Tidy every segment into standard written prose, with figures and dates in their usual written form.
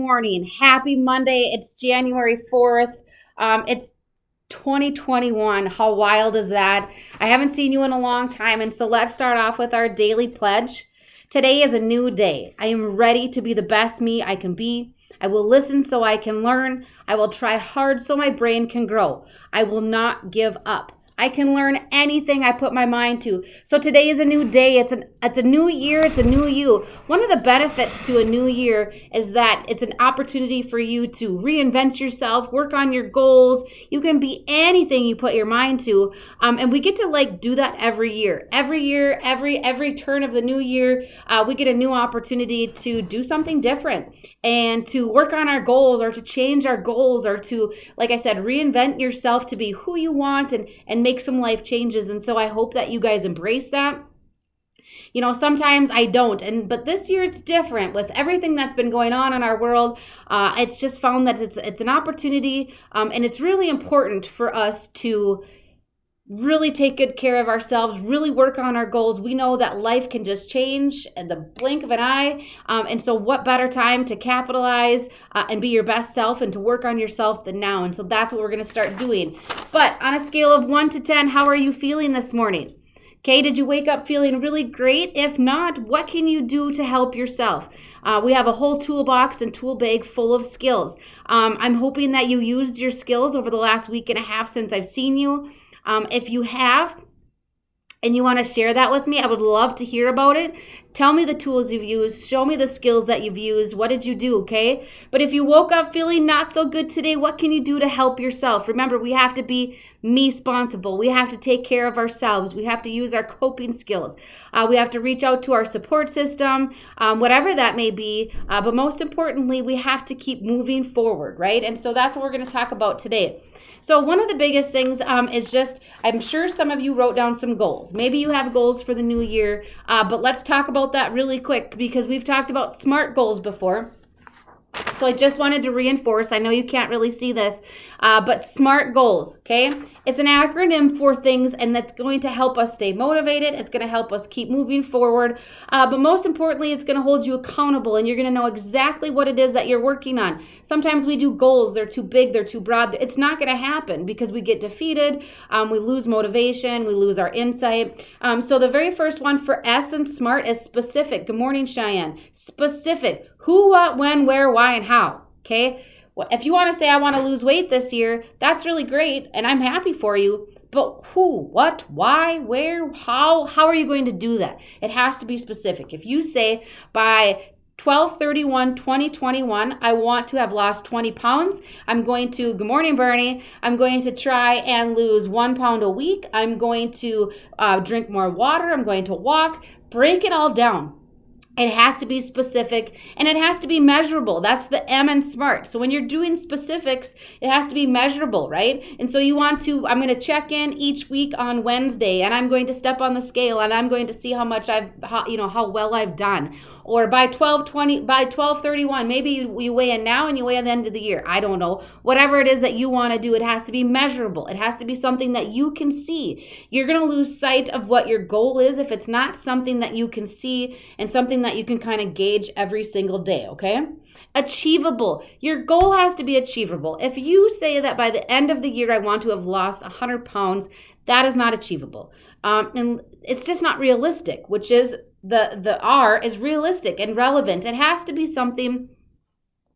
morning. Happy Monday. It's January 4th. It's 2021. How wild is that? I haven't seen you in a long time. And so let's start off with our daily pledge. Today is a new day. I am ready to be the best me I can be. I will listen so I can learn. I will try hard so my brain can grow. I will not give up. I can learn anything I put my mind to. So today is a new day. It's a new year. It's a new you. One of the benefits to a new year is that it's an opportunity for you to reinvent yourself, work on your goals. You can be anything you put your mind to. And we get to do that every year. Every turn of the new year, we get a new opportunity to do something different and to work on our goals or to change our goals or to, like I said, reinvent yourself to be who you want and make some life changes. And so I hope that you guys embrace that. You know, sometimes I don't, but this year it's different with everything that's been going on in our world. It's just found that it's an opportunity, and it's really important for us to really take good care of ourselves, really work on our goals. We know that life can just change at the blink of an eye. And so what better time to capitalize and be your best self and to work on yourself than now? And so that's what we're going to start doing. But on a scale of 1 to 10, how are you feeling this morning? Okay, did you wake up feeling really great? If not, what can you do to help yourself? We have a whole toolbox and tool bag full of skills. I'm hoping that you used your skills over the last week and a half since I've seen you. If you have and you want to share that with me, I would love to hear about it. Tell me the tools you've used. Show me the skills that you've used. What did you do, okay? But if you woke up feeling not so good today, what can you do to help yourself? Remember, we have to be me-sponsible. We have to take care of ourselves. We have to use our coping skills. We have to reach out to our support system, whatever that may be. But most importantly, we have to keep moving forward, right? And so that's what we're going to talk about today. So one of the biggest things is just, I'm sure some of you wrote down some goals. Maybe you have goals for the new year, but let's talk about that really quick because we've talked about SMART goals before. So I just wanted to reinforce, I know you can't really see this, but SMART goals, okay? It's an acronym for things, and that's going to help us stay motivated. It's going to help us keep moving forward. But most importantly, it's going to hold you accountable, and you're going to know exactly what it is that you're working on. Sometimes we do goals. They're too big. They're too broad. It's not going to happen because we get defeated. We lose motivation. We lose our insight. So the very first one for S and SMART is specific. Good morning, Cheyenne. Specific. Who, what, when, where, why, and how, okay? Well, if you want to say, I want to lose weight this year, that's really great, and I'm happy for you, but who, what, why, where, how are you going to do that? It has to be specific. If you say, by 12/31/2021, I want to have lost 20 pounds. I'm going to, good morning, Bernie. I'm going to try and lose 1 pound a week. I'm going to drink more water. I'm going to walk. Break it all down. It has to be specific and it has to be measurable. That's the M in SMART. So when you're doing specifics, it has to be measurable, right? And so you want to, I'm going to check in each week on Wednesday and I'm going to step on the scale and I'm going to see how well I've done. Or by 12/31, maybe you weigh in now and you weigh at the end of the year. I don't know. Whatever it is that you want to do, it has to be measurable. It has to be something that you can see. You're going to lose sight of what your goal is if it's not something that you can see and something that you can kind of gauge every single day, okay? Achievable. Your goal has to be achievable. If you say that by the end of the year, I want to have lost 100 pounds, that is not achievable. And it's just not realistic, which is the R is realistic and relevant. It has to be something,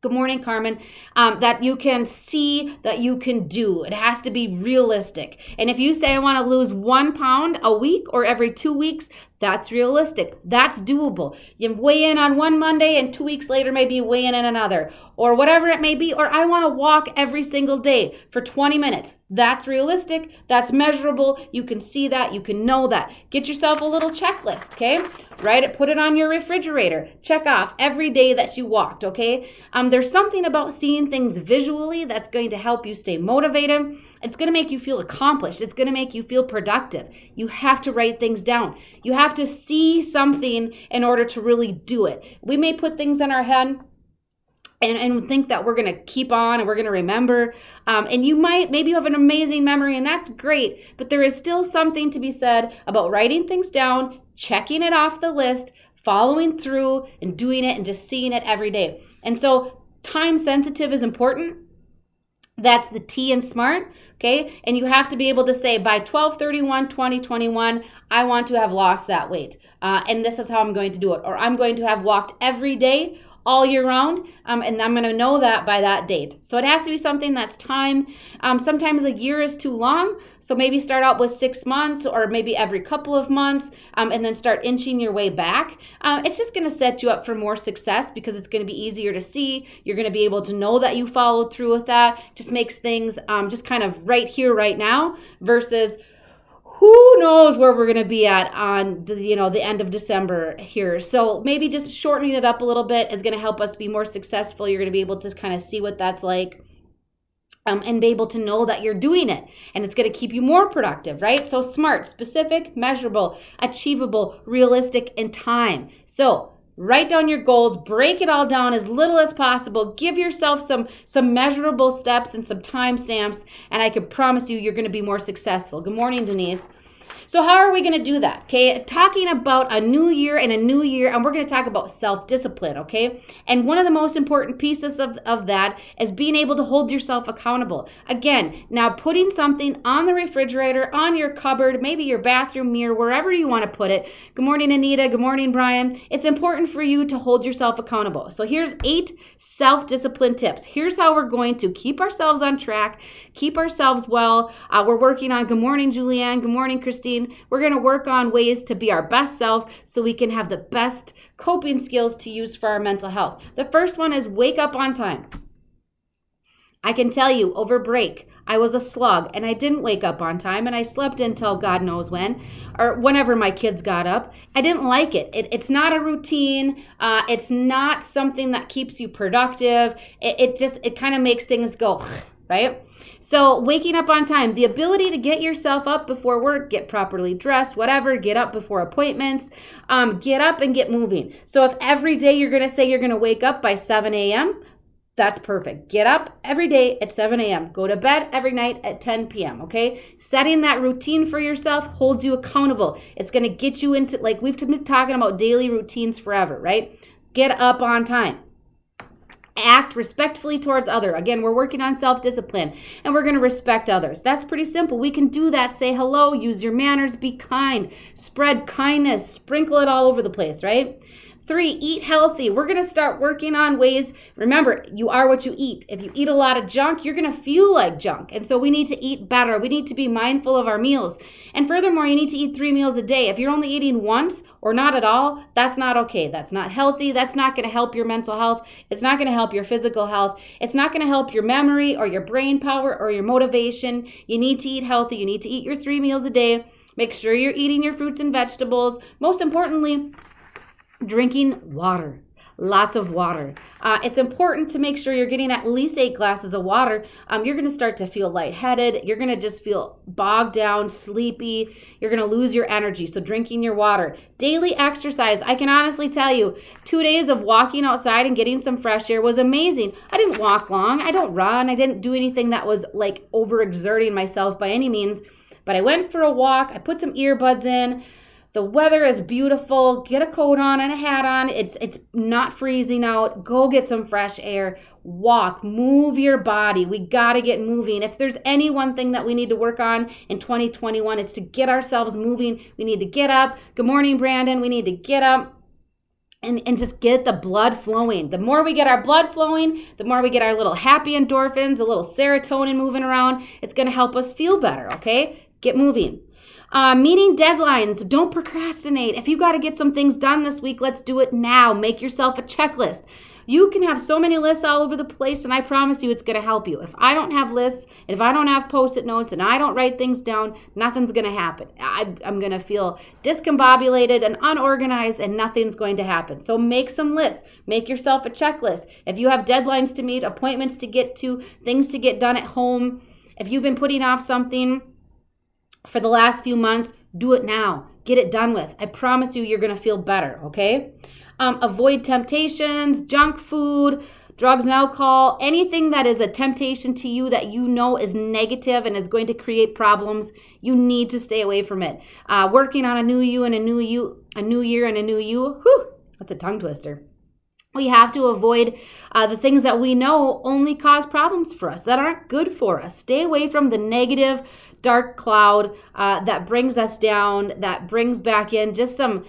good morning, Carmen, that you can see, that you can do. It has to be realistic. And if you say I want to lose 1 pound a week or every 2 weeks, that's realistic. That's doable. You weigh in on one Monday and 2 weeks later, maybe you weigh in another or whatever it may be. Or I want to walk every single day for 20 minutes. That's realistic. That's measurable. You can see that. You can know that. Get yourself a little checklist, okay? Write it, put it on your refrigerator. Check off every day that you walked, okay? There's something about seeing things visually that's going to help you stay motivated. It's going to make you feel accomplished. It's going to make you feel productive. You have to write things down. You have to see something in order to really do it. We may put things in our head and think that we're going to keep on and we're going to remember. And maybe you have an amazing memory and that's great, but there is still something to be said about writing things down, checking it off the list, following through and doing it and just seeing it every day. And so time sensitive is important. That's the T in SMART, okay? And you have to be able to say by 12/31/2021, I want to have lost that weight. And this is how I'm going to do it. Or I'm going to have walked every day all year round, and I'm going to know that by that date. So it has to be something that's time. Sometimes a year is too long, so maybe start out with 6 months or maybe every couple of months, and then start inching your way back. It's just going to set you up for more success because it's going to be easier to see. You're going to be able to know that you followed through with that. Just makes things just kind of right here, right now, versus who knows where we're going to be at on the end of December here. So maybe just shortening it up a little bit is going to help us be more successful. You're going to be able to kind of see what that's like, and be able to know that you're doing it. And it's going to keep you more productive, right? So SMART, specific, measurable, achievable, realistic, and time. So write down your goals, break it all down as little as possible, give yourself some measurable steps and some time stamps, and I can promise you you're going to be more successful. Good morning, Denise. So how are we going to do that? Okay, talking about a new year, and we're going to talk about self-discipline, okay? And one of the most important pieces of that is being able to hold yourself accountable. Again, now putting something on the refrigerator, on your cupboard, maybe your bathroom mirror, wherever you want to put it. Good morning, Anita. Good morning, Brian. It's important for you to hold yourself accountable. So here's 8 self-discipline tips. Here's how we're going to keep ourselves on track, keep ourselves well. We're working on, good morning, Julianne. Good morning, Christine. We're going to work on ways to be our best self so we can have the best coping skills to use for our mental health. The first one is wake up on time. I can tell you over break, I was a slug and I didn't wake up on time and I slept until God knows when, or whenever my kids got up. I didn't like it. It's not a routine. It's not something that keeps you productive. It kind of makes things go, right? So waking up on time, the ability to get yourself up before work, get properly dressed, whatever, get up before appointments, get up and get moving. So if every day you're going to say you're going to wake up by 7 a.m., that's perfect. Get up every day at 7 a.m. Go to bed every night at 10 p.m., okay? Setting that routine for yourself holds you accountable. It's going to get you into, like we've been talking about daily routines forever, right? Get up on time. Act respectfully towards others. Again, we're working on self-discipline, and we're going to respect others. That's pretty simple. We can do that. Say hello, use your manners, be kind, spread kindness, sprinkle it all over the place, right? 3, eat healthy. We're going to start working on ways. Remember, you are what you eat. If you eat a lot of junk, you're going to feel like junk. And so we need to eat better. We need to be mindful of our meals. And furthermore, you need to eat 3 meals a day. If you're only eating once or not at all, that's not okay. That's not healthy. That's not going to help your mental health. It's not going to help your physical health. It's not going to help your memory or your brain power or your motivation. You need to eat healthy. You need to eat your 3 meals a day. Make sure you're eating your fruits and vegetables. Most importantly, drinking water, lots of water. It's important to make sure you're getting at least 8 glasses of water. You're going to start to feel lightheaded. You're going to just feel bogged down, sleepy. You're going to lose your energy. So drinking your water. Daily exercise. I can honestly tell you, 2 days of walking outside and getting some fresh air was amazing. I didn't walk long. I don't run. I didn't do anything that was like overexerting myself by any means. But I went for a walk. I put some earbuds in. The weather is beautiful. Get a coat on and a hat on. It's not freezing out. Go get some fresh air. Walk. Move your body. We got to get moving. If there's any one thing that we need to work on in 2021, it's to get ourselves moving. We need to get up. Good morning, Brandon. We need to get up and just get the blood flowing. The more we get our blood flowing, the more we get our little happy endorphins, a little serotonin moving around. It's going to help us feel better, okay? Get moving. Meeting deadlines. Don't procrastinate. If you got to get some things done this week, let's do it now. Make yourself a checklist. You can have so many lists all over the place, and I promise you it's going to help you. If I don't have lists, and if I don't have Post-it notes, and I don't write things down, nothing's going to happen. I'm going to feel discombobulated and unorganized, and nothing's going to happen. So make some lists. Make yourself a checklist. If you have deadlines to meet, appointments to get to, things to get done at home, if you've been putting off something for the last few months, do it now. Get it done with. I promise you, you're going to feel better, okay? Avoid temptations, junk food, drugs and alcohol, anything that is a temptation to you that you know is negative and is going to create problems. You need to stay away from it. Working on a new you and a new year and a new you. Whew, that's a tongue twister. We have to avoid the things that we know only cause problems for us, that aren't good for us. Stay away from the negative, dark cloud that brings us down, that brings back in just some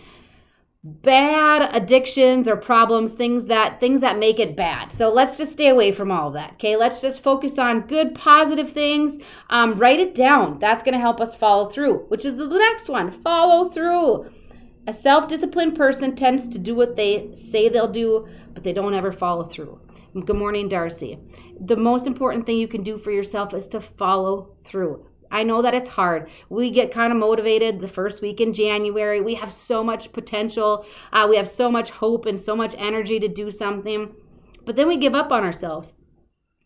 bad addictions or problems, things that make it bad. So let's just stay away from all of that. Okay, let's just focus on good, positive things. Write it down. That's going to help us follow through, which is the next one. Follow through. A self-disciplined person tends to do what they say they'll do, but they don't ever follow through. Good morning, Darcy. The most important thing you can do for yourself is to follow through. I know that it's hard. We get kind of motivated the first week in January. We have so much potential. We have so much hope and so much energy to do something. But then we give up on ourselves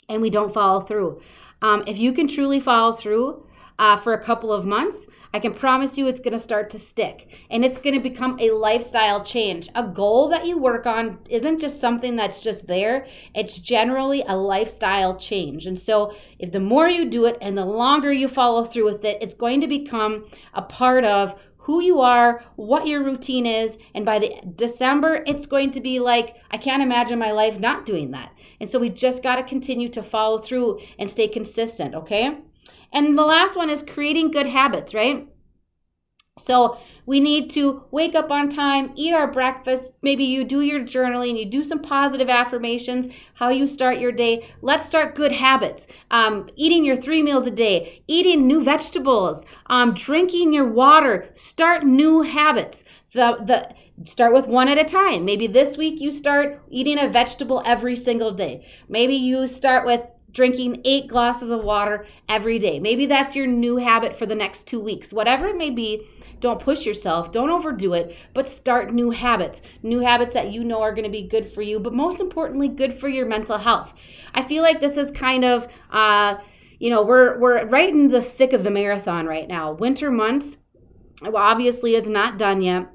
and we don't follow through. If you can truly follow through for a couple of months, I can promise you it's going to start to stick, and it's going to become a lifestyle change. A goal that you work on isn't just something that's just there. It's generally a lifestyle change. And so if the more you do it and the longer you follow through with it, it's going to become a part of who you are, what your routine is. And by the December, it's going to be like, I can't imagine my life not doing that. And so we just got to continue to follow through and stay consistent, okay? And the last one is creating good habits, right? So we need to wake up on time, eat our breakfast. Maybe you do your journaling, you do some positive affirmations, how you start your day. Let's start good habits. Eating your 3 meals a day, eating new vegetables, drinking your water. Start new habits. Start with one at a time. Maybe this week you start eating a vegetable every single day. Maybe you start with drinking 8 glasses of water every day. Maybe that's your new habit for the next 2 weeks. Whatever it may be, don't push yourself. Don't overdo it, but start new habits that you know are going to be good for you, but most importantly, good for your mental health. I feel like this is kind of, we're right in the thick of the marathon right now. Winter months, well, obviously it's not done yet.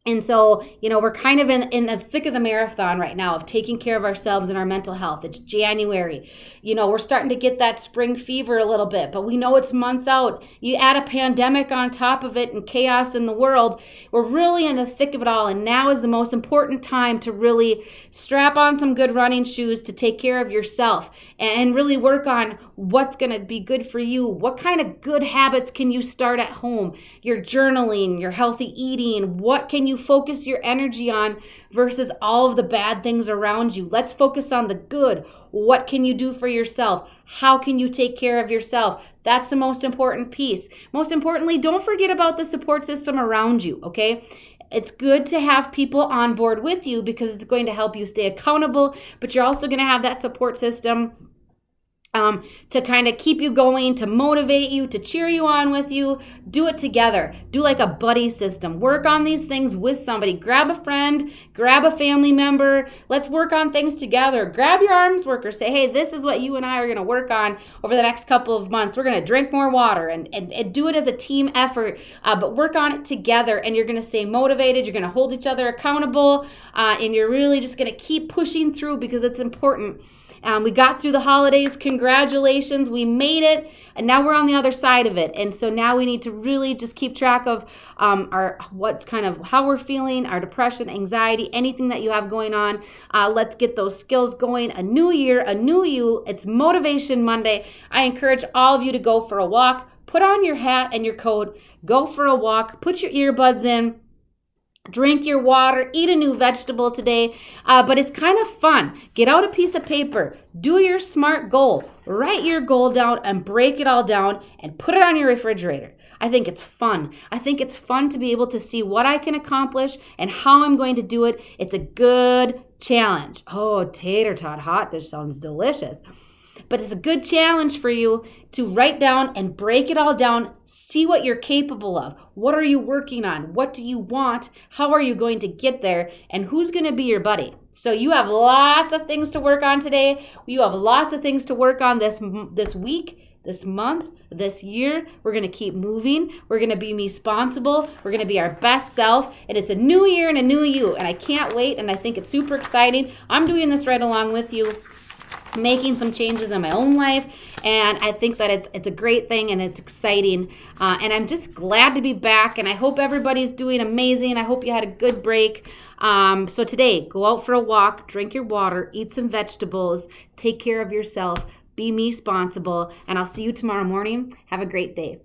And so, we're kind of in the thick of the marathon right now of taking care of ourselves and our mental health. It's January. We're starting to get that spring fever a little bit, but we know it's months out. You add a pandemic on top of it and chaos in the world. We're really in the thick of it all. And now is the most important time to really strap on some good running shoes to take care of yourself and really work on what's going to be good for you. What kind of good habits can you start at home? Your journaling, your healthy eating. What can you focus your energy on versus all of the bad things around you? Let's focus on the good. What can you do for yourself? How can you take care of yourself? That's the most important piece. Most importantly, don't forget about the support system around you, okay? It's good to have people on board with you because it's going to help you stay accountable, but you're also going to have that support system to kind of keep you going, to motivate you, to cheer you on with you. Do it together. Do like a buddy system. Work on these things with somebody. Grab a friend, grab a family member. Let's work on things together. Grab your arms worker. Say, hey, this is what you and I are going to work on over the next couple of months. We're going to drink more water and do it as a team effort, but work on it together, and you're going to stay motivated. You're going to hold each other accountable, and you're really just going to keep pushing through because it's important. We got through the holidays. Congratulations. We made it. And now we're on the other side of it. And so now we need to really just keep track of how we're feeling, our depression, anxiety, anything that you have going on. Let's get those skills going. A new year, a new you. It's Motivation Monday. I encourage all of you to go for a walk. Put on your hat and your coat. Go for a walk. Put your earbuds in. Drink your water, eat a new vegetable today, but it's kind of fun. Get out a piece of paper, do your SMART goal, write your goal down and break it all down and put it on your refrigerator. I think it's fun. I think it's fun to be able to see what I can accomplish and how I'm going to do it. It's a good challenge. Oh, tater tot hot dish sounds delicious. But it's a good challenge for you to write down and break it all down. See what you're capable of. What are you working on? What do you want? How are you going to get there? And who's going to be your buddy? So you have lots of things to work on today. You have lots of things to work on this week, this month, this year. We're going to keep moving. We're going to be responsible. We're going to be our best self. And it's a new year and a new you. And I can't wait. And I think it's super exciting. I'm doing this right along with you, making some changes in my own life, and I think that it's a great thing and it's exciting, and I'm just glad to be back, and I hope everybody's doing amazing. I hope you had a good break. So today, go out for a walk, drink your water, eat some vegetables, take care of yourself, be me responsible, and I'll see you tomorrow morning. Have a great day.